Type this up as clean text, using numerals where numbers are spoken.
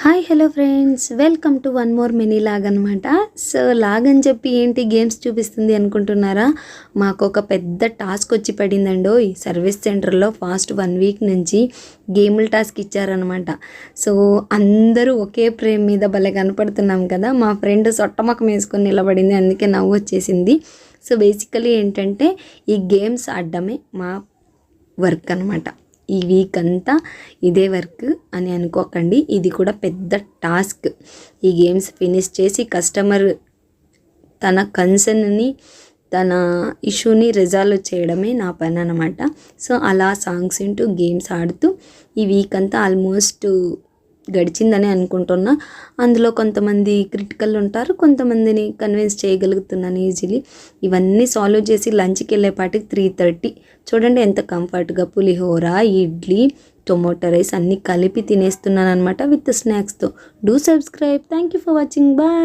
Hi hello friends, welcome to one more mini log అనమాట. So log అని చెప్పి ఏంటి గేమ్స్ చూపిస్తుంది అనుకుంటున్నారా? మాకు ఒక పెద్ద టాస్క్ వచ్చి పడిందండో ఈ సర్వీస్ సెంటర్లో. ఫాస్ట్ 1 వీక్ నుంచి గేముల టాస్క్ ఇచ్చారనమాట. సో అందరూ ఒకే ఫ్రేమ్ మీద భలే కనపడుతున్నాం కదా. మా ఫ్రెండ్ సొట్టమొక్కం వేసుకొని నిలబడింది, అందుకే నవ్వు వచ్చేసింది. సో బేసికలీ ఏంటంటే ఈ గేమ్స్ ఆడడమే మా వర్క్ అనమాట. ఈ వీక్ అంతా ఇదే వర్క్ అని అనుకోకండి, ఇది కూడా పెద్ద టాస్క్. ఈ గేమ్స్ ఫినిష్ చేసి కస్టమర్ తన కన్సర్న్ని, తన ఇష్యూని రిజాల్వ్ చేయడమే నా పని అనమాట. సో అలా సాంగ్స్ వింటూ గేమ్స్ ఆడుతూ ఈ వీక్ అంతా ఆల్మోస్ట్ గడిచిందని అనుకుంటున్నా. అందులో కొంతమంది క్రిటికల్ ఉంటారు, కొంతమందిని కన్విన్స్ చేయగలుగుతున్నాను ఈజీలీ. ఇవన్నీ సాల్వ్ చేసి లంచ్కి వెళ్ళేపాటికి 3:30. చూడండి ఎంత కంఫర్ట్గా పులిహోర, ఇడ్లీ, టొమాటో రైస్ అన్నీ కలిపి తినేస్తున్నాను అనమాట విత్ స్నాక్స్తో. Do subscribe. Thank you for watching. Bye.